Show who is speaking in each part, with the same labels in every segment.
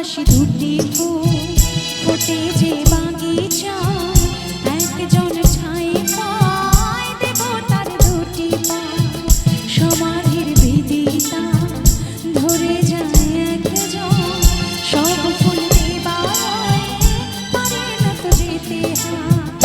Speaker 1: পাশাপাশি দুটি ফুল ফোটে যে বাগিচা, একজন ছাই পায় দেব তার দুটি পা, সমাধির বিদিতা ধরে যায় একজন, সব ফুল দেবায় পারে না তো যেতে হাত।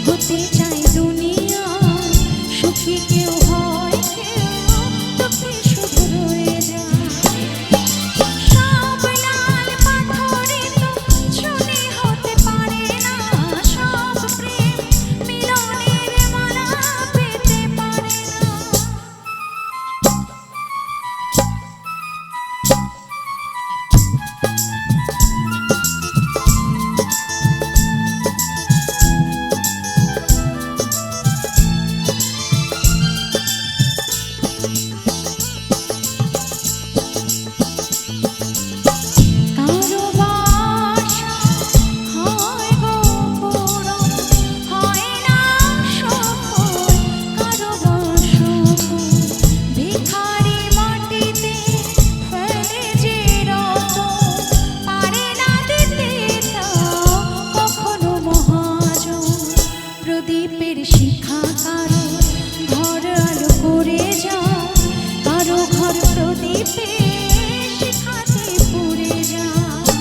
Speaker 1: হতে চাই দুনিয়া সুখী, কেউ হয় কেউ দুঃখী শুধু রয়ে যায়। সব লাল পাথরে তো চুনি হতে পারে না, সব প্রেম মিলনের মালা পেতে পারে না। প্রদীপের শিখা কারো ঘর আলো করে যায়, কারো ঘর প্রদীপে শিখাতে পুড়ে যায়।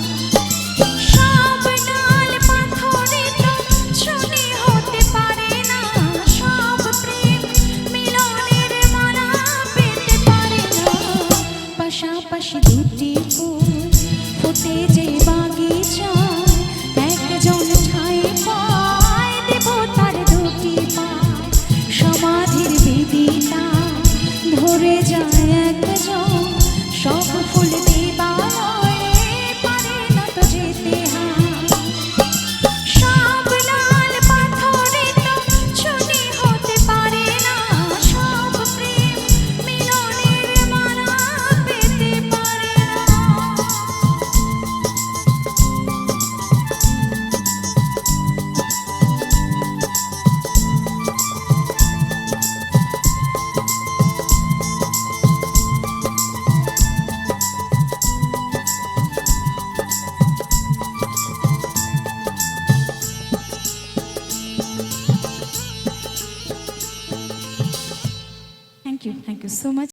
Speaker 1: সব লাল পাথরে তো চুনি হতে পারে না, সব প্রেম মিলনের মালা পেতে পারে না। পাশাপাশি দুটি ফুল ফোটে যে বাগিচা, একজন ছাই পায় দেব তার দুটি পা, সমাধির বিদিতা ধরে যায় একজন, সব ফুল দেবালয়ে পারে না তো যেতে হাত। সব লাল পাথরে তো চুনি হতে পারে না, সব প্রেম মিলনের মালা পেতে পারে না। Thank you so much.